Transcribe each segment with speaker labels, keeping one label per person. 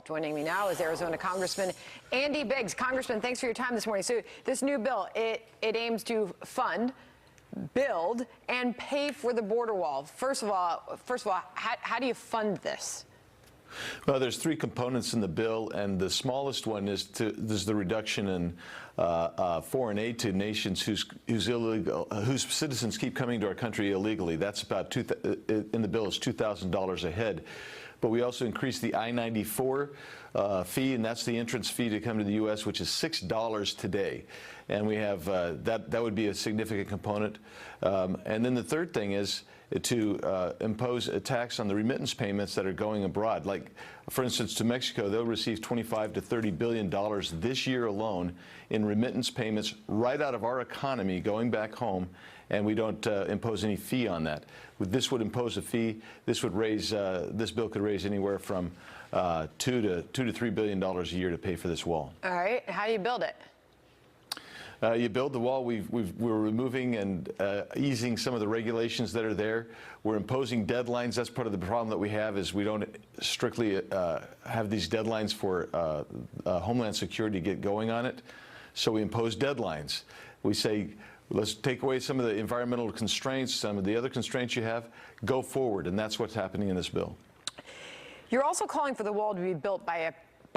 Speaker 1: Joining me now is Arizona Congressman Andy Biggs. Congressman, thanks for your time this morning. So this new bill, it aims to fund, build, and pay for the border wall. First of all, how do you fund this?
Speaker 2: Well, there's three components in the bill, and the smallest one is the reduction in foreign aid to nations whose citizens keep coming to our country illegally. That's about in the bill is $2,000 a head. But we also increased the I-94 fee, and that's the entrance fee to come to the U.S., which is $6 today. And we have that would be a significant component. And then the third thing is to impose a tax on the remittance payments that are going abroad. Like, for instance, to Mexico, they'll receive $25 to $30 billion this year alone in remittance payments right out of our economy going back home, and we don't impose any fee on that. This would impose a fee. This would raise. This bill could raise anywhere from $2 to $3 billion a year to pay for this wall.
Speaker 1: All right. How do you build it?
Speaker 2: You build the wall. We're removing and easing some of the regulations that are there. We're imposing deadlines. That's part of the problem that we have, is we don't strictly have these deadlines for Homeland Security to get going on it. So we impose deadlines. We say, let's take away some of the environmental constraints, some of the other constraints you have, go forward, and that's what's happening in this bill.
Speaker 1: You're also calling for the wall to be built by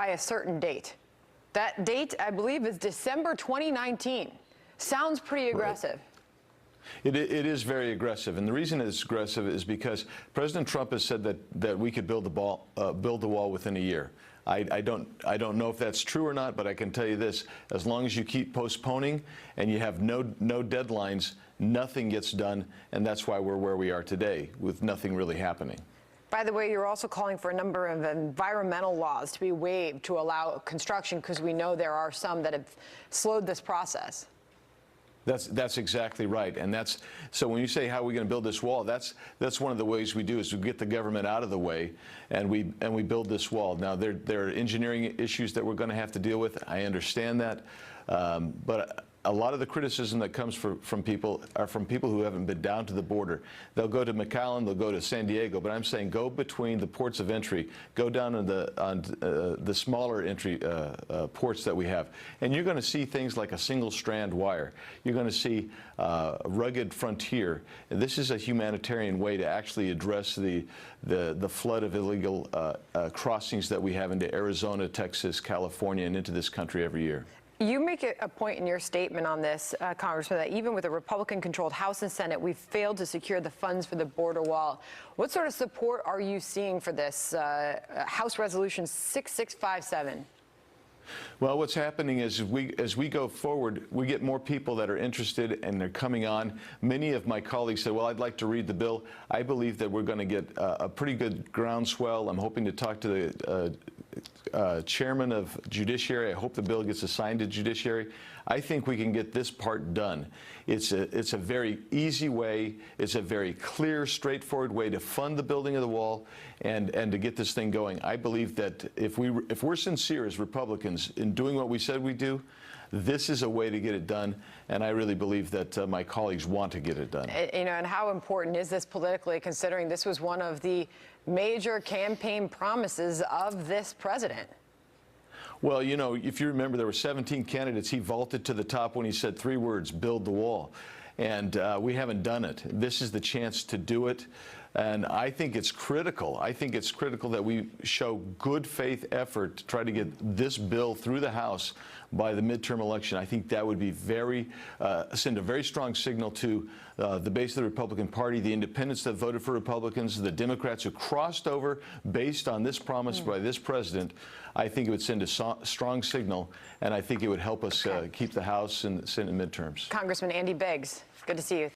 Speaker 1: a certain date. That date, I believe, is December 2019. Sounds pretty aggressive.
Speaker 2: Right. It is very aggressive, and the reason it's aggressive is because President Trump has said that we could build the wall within a year. I don't know if that's true or not, but I can tell you this: as long as you keep postponing and you have no deadlines, nothing gets done, and that's why we're where we are today, with nothing really happening.
Speaker 1: By the way, you're also calling for a number of environmental laws to be waived to allow construction, because we know there are some that have slowed this process.
Speaker 2: That's exactly right, and so when you say how are we going to build this wall, that's one of the ways we do, is we get the government out of the way, and we build this wall. Now there are engineering issues that we're going to have to deal with. I understand that, but a lot of the criticism that comes from people who haven't been down to the border. They'll go to McAllen, they'll go to San Diego, but I'm saying go between the ports of entry, go down on the smaller entry ports that we have, and you're going to see things like a single strand wire. You're going to see a rugged frontier. And this is a humanitarian way to actually address the flood of illegal crossings that we have into Arizona, Texas, California, and into this country every year.
Speaker 1: You make a point in your statement on this, Congressman, that even with a Republican-controlled House and Senate, we've failed to secure the funds for the border wall. What sort of support are you seeing for this House Resolution 6657?
Speaker 2: Well, what's happening is as we go forward, we get more people that are interested, and they're coming on. Many of my colleagues said, well, I'd like to read the bill. I believe that we're going to get a pretty good groundswell. I'm hoping to talk to the chairman of Judiciary. I hope the bill gets assigned to Judiciary. I think we can get this part done. It's a very easy way. It's a very clear, straightforward way to fund the building of the wall and to get this thing going. I believe that if we're sincere as Republicans in doing what we said we do, this is a way to get it done, and I really believe that my colleagues want to get it done.
Speaker 1: You know, and how important is this politically, considering this was one of the major campaign promises of this president?
Speaker 2: Well, you know, if you remember, there were 17 candidates. He vaulted to the top when he said three words: build the wall. And we haven't done it. This is the chance to do it. And I think it's critical. I think it's critical that we show good faith effort to try to get this bill through the House by the midterm election. I think that would be send a very strong signal to the base of the Republican Party, the independents that voted for Republicans, the Democrats who crossed over based on this promise by this president. I think it would send a strong signal, and I think it would help us keep the House and the Senate midterms.
Speaker 1: Congressman Andy Biggs, good to see you.